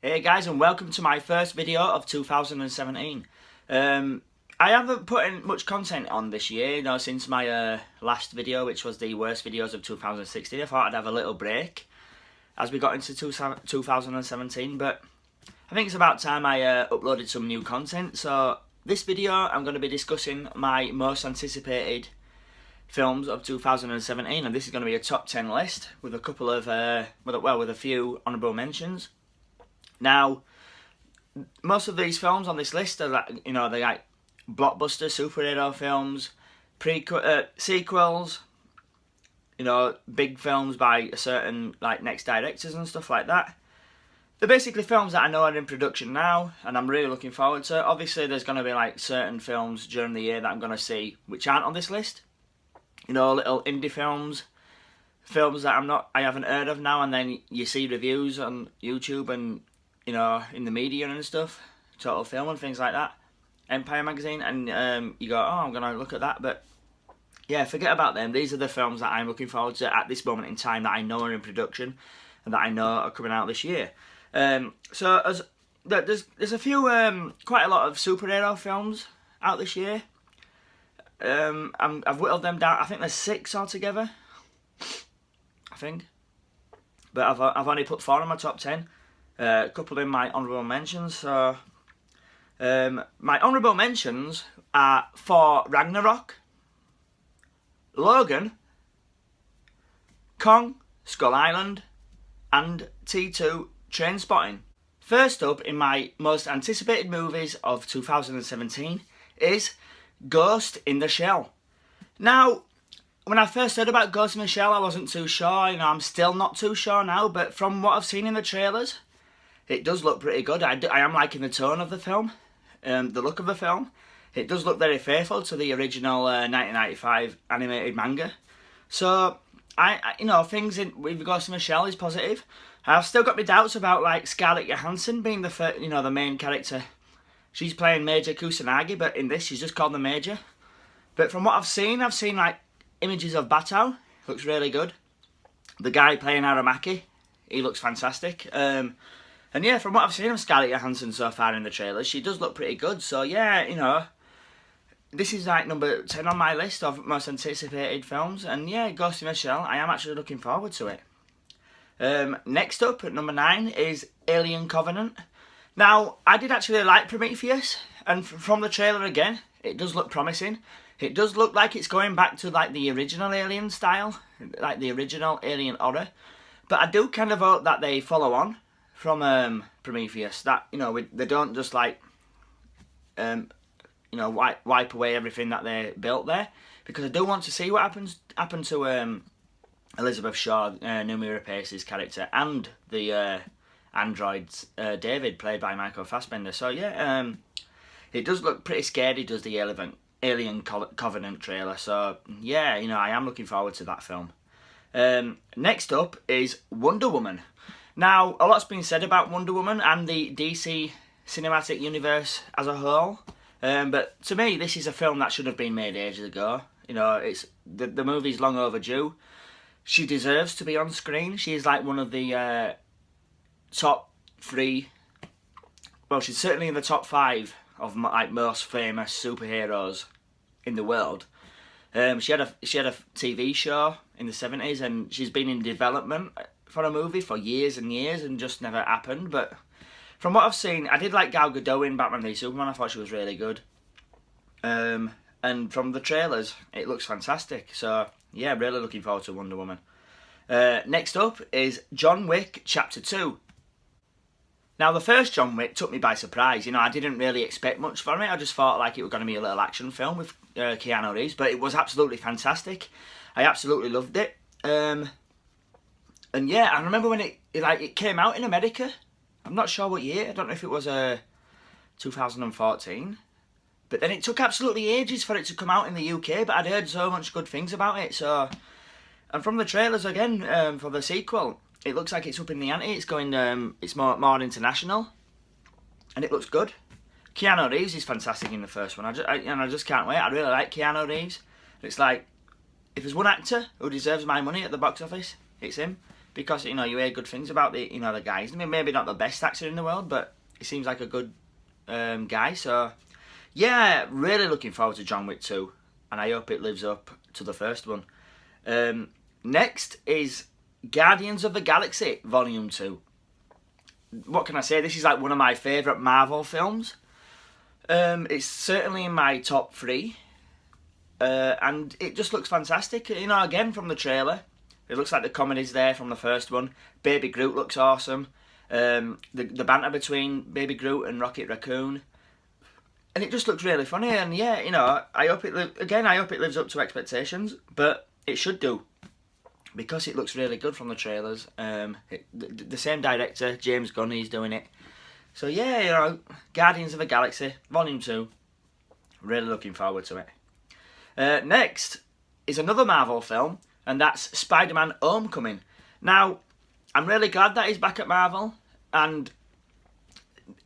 Hey guys, and welcome to my first video of 2017. I haven't put in much content on this year, since my last video, which was the worst videos of 2016. I thought I'd have a little break as we got into 2017, but I think it's about time I uploaded some new content. So this video, I'm going to be discussing my most anticipated films of 2017, and this is going to be a top 10 list with a couple of, with a few honourable mentions. Now, most of these films on this list are like, they're like blockbuster superhero films, sequels, big films by certain like next directors and stuff like that. They're basically films that I know are in production now, and I'm really looking forward to. Obviously, there's going to be like certain films during the year that I'm going to see which aren't on this list. Little indie films that I haven't heard of now, and then you see reviews on YouTube and in the media and stuff, Total Film and things like that, Empire Magazine, and you go, oh, I'm going to look at that, but yeah, forget about them. These are the films that I'm looking forward to at this moment in time that I know are in production and that I know are coming out this year. So there's a few, quite a lot of superhero films out this year. I've whittled them down. I think there's 6 altogether, I think, but I've only put 4 in my top 10. A couple in my honourable mentions. So my honourable mentions are for Ragnarok, Logan, Kong, Skull Island, and T2 Trainspotting. First up in my most anticipated movies of 2017 is Ghost in the Shell. Now, when I first heard about Ghost in the Shell, I wasn't too sure. I'm still not too sure now, but from what I've seen in the trailers, it does look pretty good. I am liking the tone of the film, the look of the film. It does look very faithful to the original 1995 animated manga. So, things with Ghost in the Shell is positive. I've still got my doubts about like Scarlett Johansson being the main character. She's playing Major Kusanagi, but in this she's just called the Major. But from what I've seen like images of Batou. Looks really good. The guy playing Aramaki, he looks fantastic. And yeah, from what I've seen of Scarlett Johansson so far in the trailers, she does look pretty good. So yeah, this is like number 10 on my list of most anticipated films. And yeah, Ghost in the Shell, I am actually looking forward to it. Next up, at number 9, is Alien Covenant. Now, I did actually like Prometheus, and from the trailer again, it does look promising. It does look like it's going back to like the original Alien style, like the original Alien horror. But I do kind of hope that they follow on from Prometheus. That they don't just like wipe away everything that they built there, because I do want to see what happened to Elizabeth Shaw, Noomi Rapace's character, and the android David, played by Michael Fassbender. So yeah, it does look pretty scary, does the Alien Covenant trailer. So yeah, I am looking forward to that film. Next up is Wonder Woman. Now, a lot's been said about Wonder Woman and the DC cinematic universe as a whole, but to me, this is a film that should have been made ages ago. It's the movie's long overdue. She deserves to be on screen. She is like one of the top 3. Well, she's certainly in the top 5 of like most famous superheroes in the world. She had a TV show in the 70s, and she's been in development for a movie for years and years and just never happened. But from what I've seen, I did like Gal Gadot in Batman v Superman. I thought she was really good. And from the trailers, it looks fantastic. So yeah, really looking forward to Wonder Woman. Next up is John Wick Chapter 2. Now, the first John Wick took me by surprise. I didn't really expect much from it. I just thought like it was going to be a little action film with Keanu Reeves, but it was absolutely fantastic. I absolutely loved it. And yeah, I remember when it came out in America. I'm not sure what year. I don't know if it was 2014. But then it took absolutely ages for it to come out in the UK. But I'd heard so much good things about it. So, and from the trailers again for the sequel, it looks like it's up in the ante. It's going. It's more international, and it looks good. Keanu Reeves is fantastic in the first one. I just can't wait. I really like Keanu Reeves. It's like, if there's one actor who deserves my money at the box office, it's him. because you hear good things about the guys. I mean, maybe not the best actor in the world, but he seems like a good guy. So yeah, really looking forward to John Wick 2, and I hope it lives up to the first one. Next is Guardians of the Galaxy Volume 2. What can I say? This is like one of my favourite Marvel films. It's certainly in my top 3. And it just looks fantastic. Again, from the trailer, it looks like the comedy's there from the first one. Baby Groot looks awesome. The banter between Baby Groot and Rocket Raccoon. And it just looks really funny. And yeah, I hope it lives up to expectations. But it should do, because it looks really good from the trailers. The same director, James Gunn, he's doing it. So yeah, Guardians of the Galaxy Volume 2. Really looking forward to it. Next is another Marvel film, and that's Spider-Man Homecoming. Now, I'm really glad that he's back at Marvel, and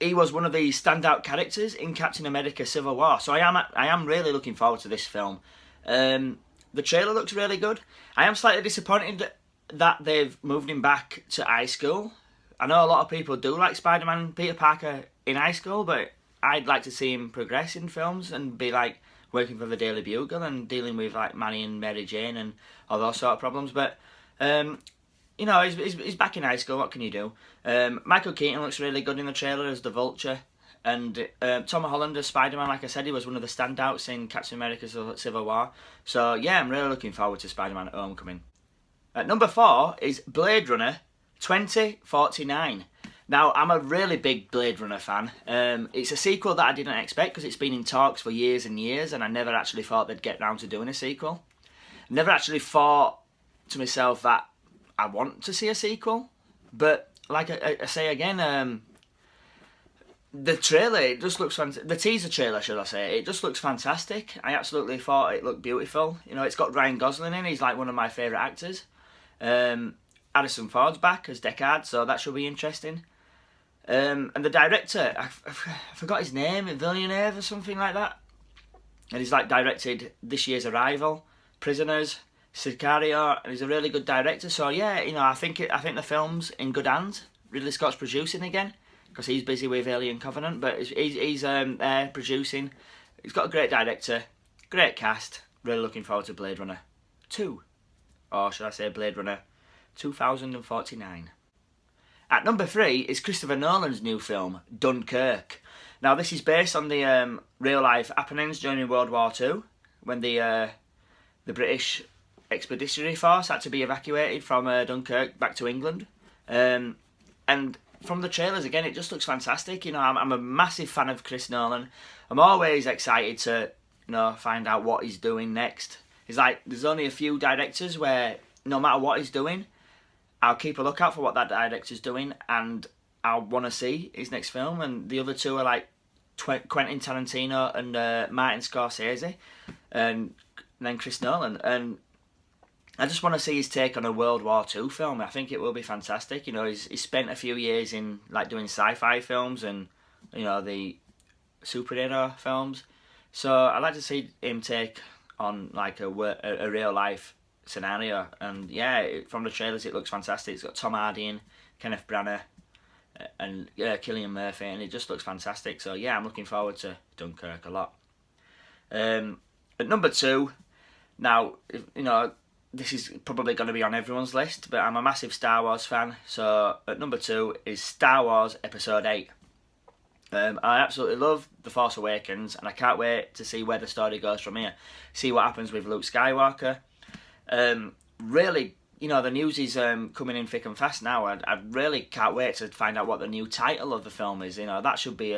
he was one of the standout characters in Captain America Civil War, so I am really looking forward to this film. The trailer looks really good. I am slightly disappointed that they've moved him back to high school. I know a lot of people do like Spider-Man Peter Parker in high school, but I'd like to see him progress in films and be like working for the Daily Bugle and dealing with like Manny and Mary Jane and all those sort of problems. But he's back in high school. What can you do? Michael Keaton looks really good in the trailer as the Vulture, and Tom Holland as Spider-Man. Like I said, he was one of the standouts in Captain America Civil War. So yeah, I'm really looking forward to Spider-Man Homecoming. At number 4 is Blade Runner 2049. Now, I'm a really big Blade Runner fan. It's a sequel that I didn't expect, because it's been in talks for years and years, and I never actually thought they'd get round to doing a sequel. Never actually thought to myself that I want to see a sequel. But, like I say again, the trailer, it just looks fantastic. The teaser trailer, should I say, it just looks fantastic. I absolutely thought it looked beautiful. It's got Ryan Gosling in, he's like one of my favourite actors. Harrison Ford's back as Deckard, so that should be interesting. And the director, I forgot his name, Villeneuve or something like that. And he's like directed this year's Arrival, Prisoners, Sicario, and he's a really good director. So yeah, I think the film's in good hands. Ridley Scott's producing again, because he's busy with Alien Covenant, but he's producing. He's got a great director, great cast. Really looking forward to Blade Runner 2, or should I say Blade Runner 2049. At number 3 is Christopher Nolan's new film, Dunkirk. Now, this is based on the real-life happenings during World War II, when the British Expeditionary Force had to be evacuated from Dunkirk back to England. And from the trailers, again, it just looks fantastic. I'm a massive fan of Chris Nolan. I'm always excited to find out what he's doing next. It's like there's only a few directors where no matter what he's doing, I'll keep a lookout for what that director's doing, and I'll want to see his next film. And the other two are like Quentin Tarantino and Martin Scorsese, and then Chris Nolan. And I just want to see his take on a World War II film. I think it will be fantastic. He's spent a few years in like doing sci-fi films and the superhero films. So I'd like to see him take on like a real life scenario. And yeah, from the trailers it looks fantastic. It's got Tom Hardy in, Kenneth Branagh, and Cillian Murphy, and it just looks fantastic. So yeah, I'm looking forward to Dunkirk a lot. At number 2, now this is probably going to be on everyone's list, but I'm a massive Star Wars fan. So at number 2 is Star Wars Episode 8. I absolutely love The Force Awakens, and I can't wait to see where the story goes from here. See what happens with Luke Skywalker. Really, the news is coming in thick and fast now. I really can't wait to find out what the new title of the film is. That should be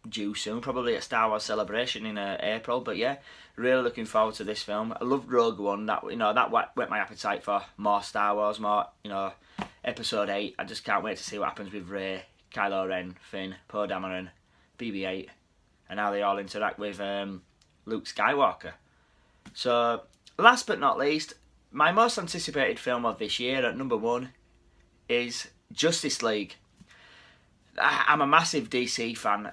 due soon, probably at Star Wars Celebration in April. But yeah, really looking forward to this film. I loved Rogue One. That whet my appetite for more Star Wars, more Episode 8. I just can't wait to see what happens with Rey, Kylo Ren, Finn, Poe Dameron, BB-8, and how they all interact with Luke Skywalker. So, last but not least, my most anticipated film of this year at number 1 is Justice League. I'm a massive DC fan.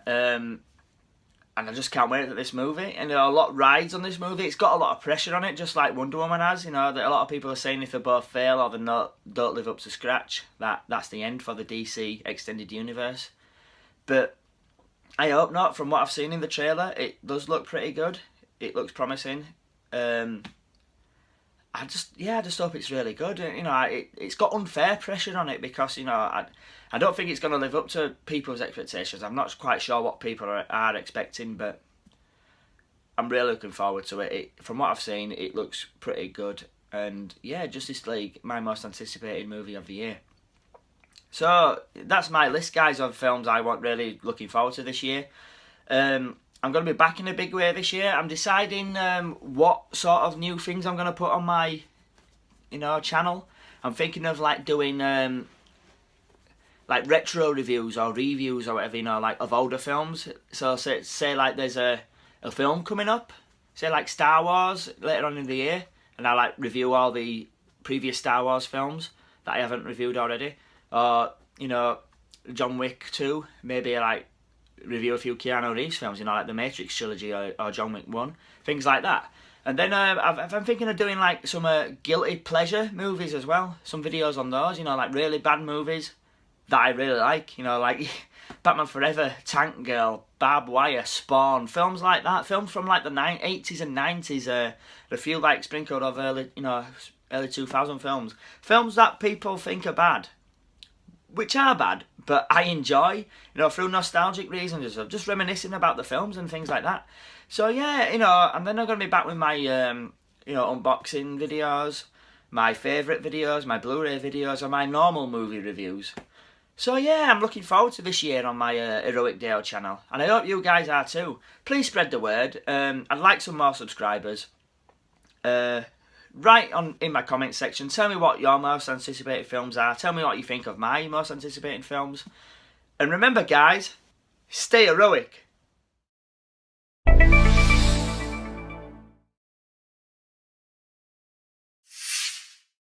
and I just can't wait for this movie. And there are a lot of rides on this movie. It's got a lot of pressure on it, just like Wonder Woman has. You know, that a lot of people are saying if they both fail or they don't live up to scratch, that's the end for the DC extended universe. But I hope not. From what I've seen in the trailer, it does look pretty good. It looks promising. I just hope it's really good. You know, it's got unfair pressure on it because, you know, I don't think it's going to live up to people's expectations. I'm not quite sure what people are expecting, but I'm really looking forward to it. From what I've seen, it looks pretty good. And yeah, Justice League, my most anticipated movie of the year. So that's my list, guys, of films I want really looking forward to this year. I'm going to be back in a big way this year. I'm deciding what sort of new things I'm going to put on my, you know, channel. I'm thinking of like doing like retro reviews or reviews or whatever, you know, like of older films. So say like there's a film coming up, say like Star Wars later on in the year, and I like review all the previous Star Wars films that I haven't reviewed already. Or, you know, John Wick 2, maybe like review a few Keanu Reeves films, you know, like the Matrix trilogy or John Wick 1, things like that. And then I'm thinking of doing like some guilty pleasure movies as well, some videos on those, you know, like really bad movies that I really like, you know, like Batman Forever, Tank Girl, Barbed Wire, Spawn, films like that, films from like the 80s and 90s, a few like sprinkled of early 2000 films that people think are bad, which are bad, but I enjoy, you know, through nostalgic reasons, just reminiscing about the films and things like that. So yeah, you know, and then I'm going to be back with my, you know, unboxing videos, my favourite videos, my Blu-ray videos, and my normal movie reviews. So yeah, I'm looking forward to this year on my Heroic Dale channel, and I hope you guys are too. Please spread the word. I'd like some more subscribers. Write in my comments section, tell me what your most anticipated films are, tell me what you think of my most anticipated films. And remember guys, stay heroic.